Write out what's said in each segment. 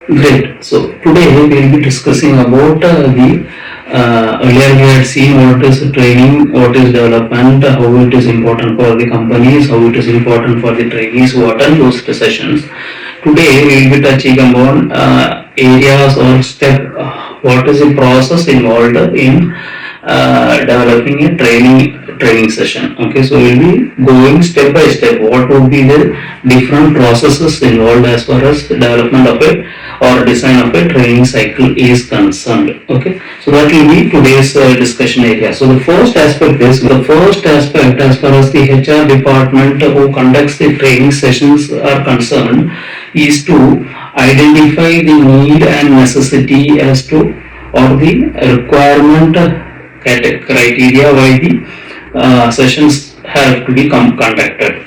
Great. So today we will be discussing about the earlier we had seen what is training, what is development, how it is important for the companies, how it is important for the trainees who attend those sessions. Today we will be touching upon areas or step, what is the process involved in developing a training session. Okay, so we'll be going step by step. What would be the different processes involved as far as development of it or design of a training cycle is concerned. Okay, so that will be today's discussion area. So the first aspect as far as the HR department who conducts the training sessions are concerned is to identify the need and necessity as to or the requirement criteria why the sessions have to be conducted.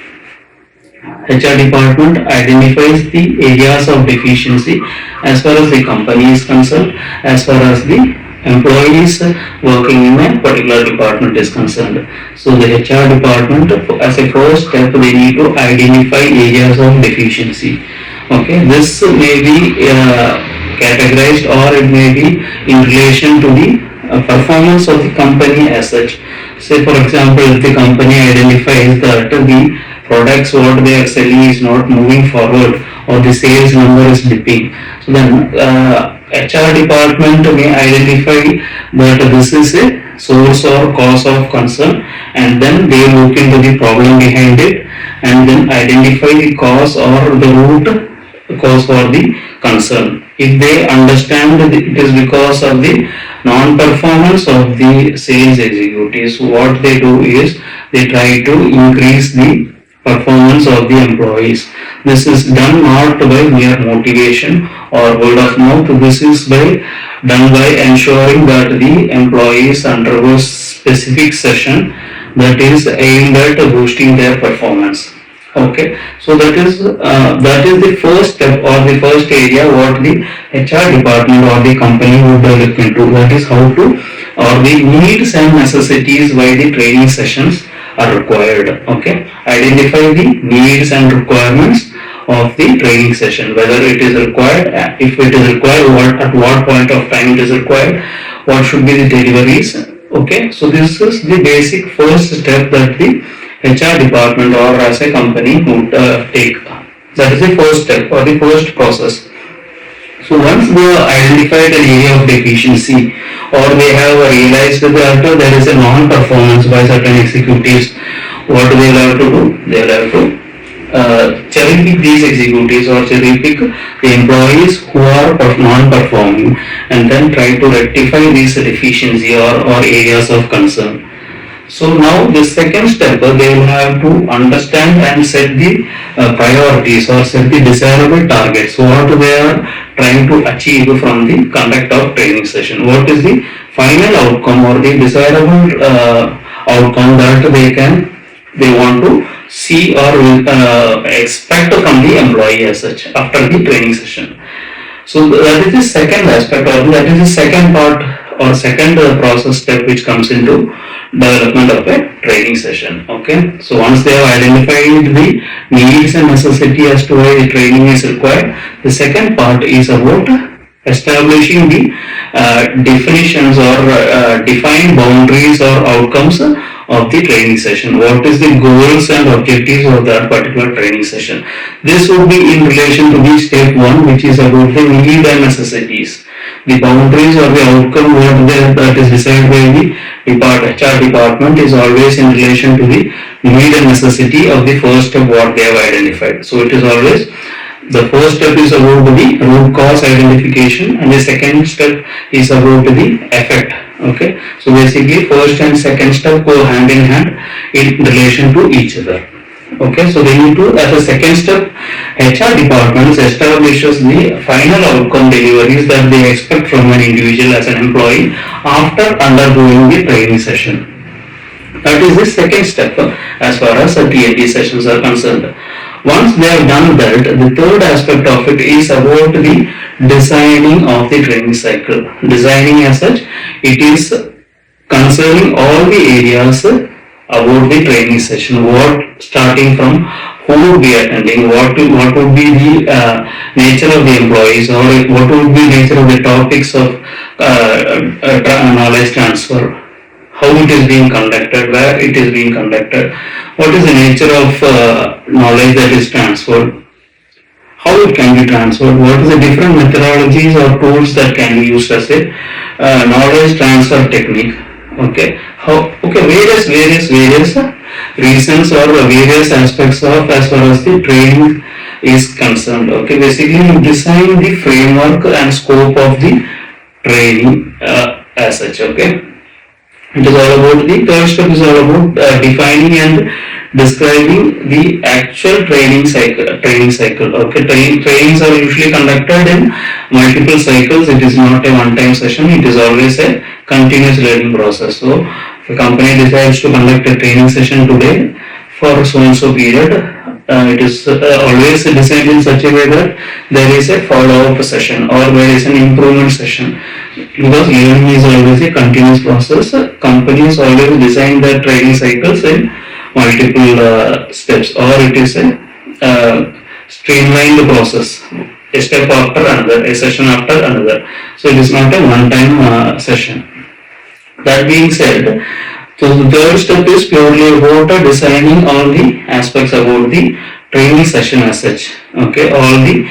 HR department identifies the areas of deficiency as far as the company is concerned, as far as the employees working in a particular department is concerned. So the HR department, as a first step, they need to identify areas of deficiency. Okay, this may be categorized or it may be in relation to the performance of the company as such. Say for example, if the company identifies that the products what they are selling is not moving forward or the sales number is dipping, so then HR department may identify that this is a source or cause of concern, and then they look into the problem behind it and then identify the cause or the root cause for the concern. If they understand that it is because of the non-performance of the sales executives, what they do is they try to increase the performance of the employees. This is done not by mere motivation or word of mouth. This is done by ensuring that the employees undergo specific session that is aimed at boosting their performance. Okay, so that is the first step or the first area what the HR department or the company would look into. That is how to or the needs and necessities why the training sessions are required. Okay, identify the needs and requirements of the training session, whether it is required, if it is required, what at what point of time it is required, what should be the deliveries. Okay, so this is the basic first step that the HR department or as a company would take. That is the first step or the first process. So once they have identified an area of deficiency or they have realized that there is a non-performance by certain executives, what they will have to do? They will have to cherry pick these executives or cherry pick the employees who are non-performing and then try to rectify these deficiency or areas of concern. So now the second step, they will have to understand and set the priorities or set the desirable targets. What they are trying to achieve from the conduct of training session. What is the final outcome or the desirable outcome that they want to see or expect from the employee as such after the training session. So that is the second aspect or that is the second part or second process step which comes into development of a training session. Okay, so once they have identified the needs and necessity as to why the training is required, the second part is about establishing the definitions or defined boundaries or outcomes of the training session. What is the goals and objectives of that particular training session? This would be in relation to the step 1, which is about the need and necessities. The boundaries or the outcome that is decided by the HR department is always in relation to the need and necessity of the first step what they have identified. So it is always the first step is about the root cause identification and the second step is about the effect. Okay, so basically first and second step go hand in hand in relation to each other. Okay, so they need to, as a second step, HR departments establishes the final outcome deliveries that they expect from an individual as an employee after undergoing the training session. That is the second step as far as T&D sessions are concerned. Once they have done that, the third aspect of it is about the designing of the training cycle. Designing as such, it is concerning all the areas about the training session, what starting from who would be attending, what would be the nature of the employees, or what would be nature of the topics of knowledge transfer, how it is being conducted, where it is being conducted, what is the nature of knowledge that is transferred, how it can be transferred, what is the different methodologies or tools that can be used as a knowledge transfer technique. Okay, various reasons or various aspects of as far as the training is concerned. Okay, basically you design the framework and scope of the training as such. Okay, it is all about the third step is all about defining and describing the actual training cycle. Okay, trainings are usually conducted in multiple cycles. It is not a one-time session. It is always a continuous learning process. So, if a company decides to conduct a training session today for so and so period, it is always designed in such a way that there is a follow-up session or there is an improvement session. Because learning is always a continuous process, companies always design their training cycles in multiple steps, or it is a streamlined process, a step after another, a session after another. So it is not a one-time session. That being said, so the third step is purely about designing all the aspects about the training session as such. Okay, all the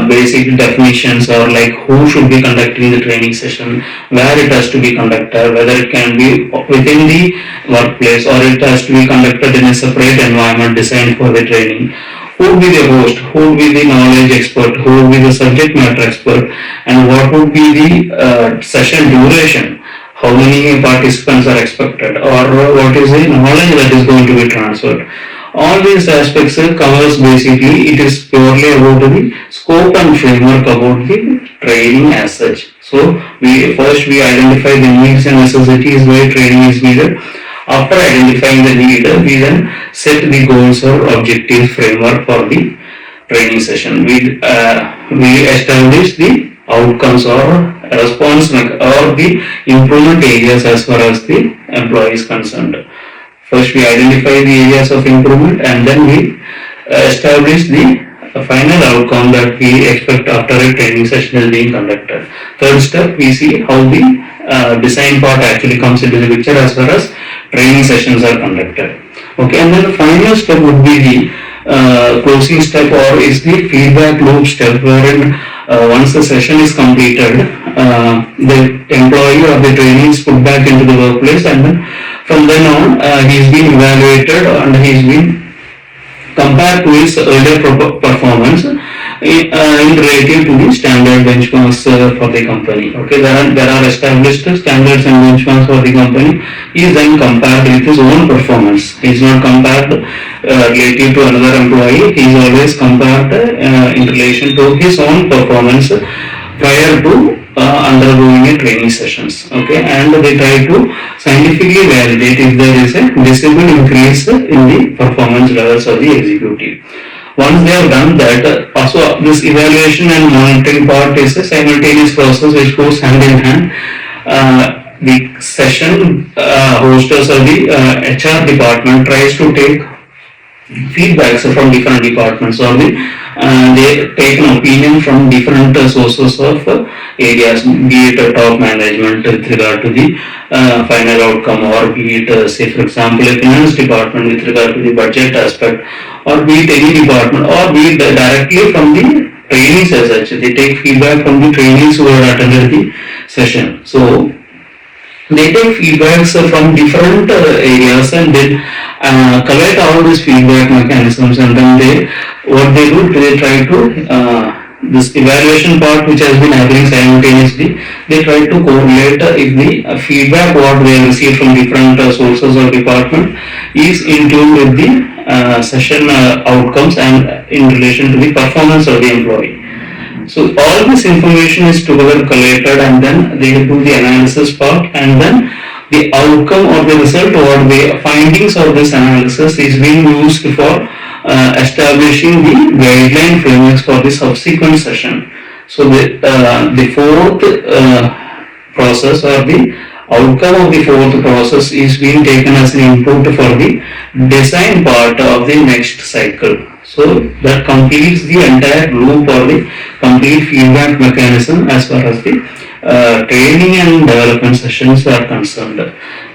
basic definitions, or like who should be conducting the training session, where it has to be conducted, whether it can be within the workplace or it has to be conducted in a separate environment designed for the training. Who would be the host, who would be the knowledge expert, who would be the subject matter expert, and what would be the session duration. How many participants are expected, or what is the knowledge that is going to be transferred. All these aspects covers basically, it is purely about the scope and framework about the training as such. So we identify the needs and necessities where training is needed. After identifying the need, we then set the goals or objectives framework for the training session. We establish the outcomes or response or the improvement areas as far as the employee is concerned. First we identify the areas of improvement, and then we establish the final outcome that we expect after a training session is being conducted. Third step, we see how the design part actually comes into the picture as far as training sessions are conducted. Okay, and then the final step would be the closing step, or is the feedback loop step, wherein once the session is completed, the employee or the trainee is put back into the workplace, and then from then on he is being evaluated and he is being compared to his earlier performance in relative to the standard benchmarks for the company. Okay, there are established standards and benchmarks for the company. He is then compared with his own performance. He is not compared relative to another employee. He is always compared in relation to his own performance prior to undergoing a training sessions. Okay, and they try to scientifically validate if there is a visible increase in the performance levels of the executive. Once they have done that, also this evaluation and monitoring part is a simultaneous process which goes hand in hand. The session hostess or the HR department tries to take feedbacks from different departments, or they take an opinion from different sources of areas, be it top management with regard to the final outcome, or be it say for example a finance department with regard to the budget aspect, or be it any department, or be it directly from the trainees as such. They take feedback from the trainees who have attended the session. So they take feedbacks from different areas, and they collect all these feedback mechanisms, and then they try to this evaluation part which has been happening simultaneously, they try to correlate if the feedback what they receive from different sources or department is in tune with the session outcomes and in relation to the performance of the employee. So all this information is together collated, and then they do the analysis part, and then the outcome or the result or the findings of this analysis is being used for establishing the guideline frameworks for the subsequent session. So the fourth process, or the outcome of the fourth process, is being taken as an input for the design part of the next cycle. So that completes the entire loop or the complete feedback mechanism as far as the training and development sessions are concerned.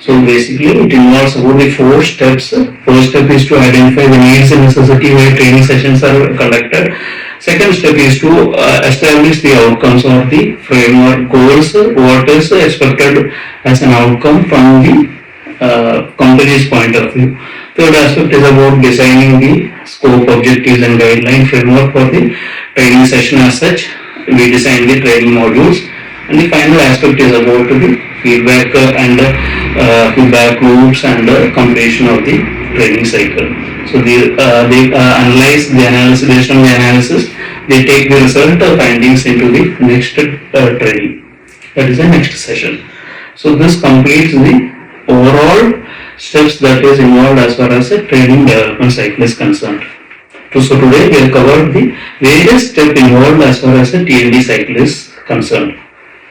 So basically it involves about the 4 steps. First step is to identify the needs and necessity where training sessions are conducted. Second step is to establish the outcomes or the framework goals, what is expected as an outcome from the company's point of view. Third aspect is about designing the scope, objectives and guideline framework for the training session as such. We design the training modules. And the final aspect is about the feedback and feedback loops and completion of the training cycle. So they analyze the analysis, based on the analysis, they take the result findings into the next training. That is the next session. So this completes the overall steps that is involved as far as the training development cycle is concerned. So today we have covered the various steps involved as far as the T&D cycle is concerned.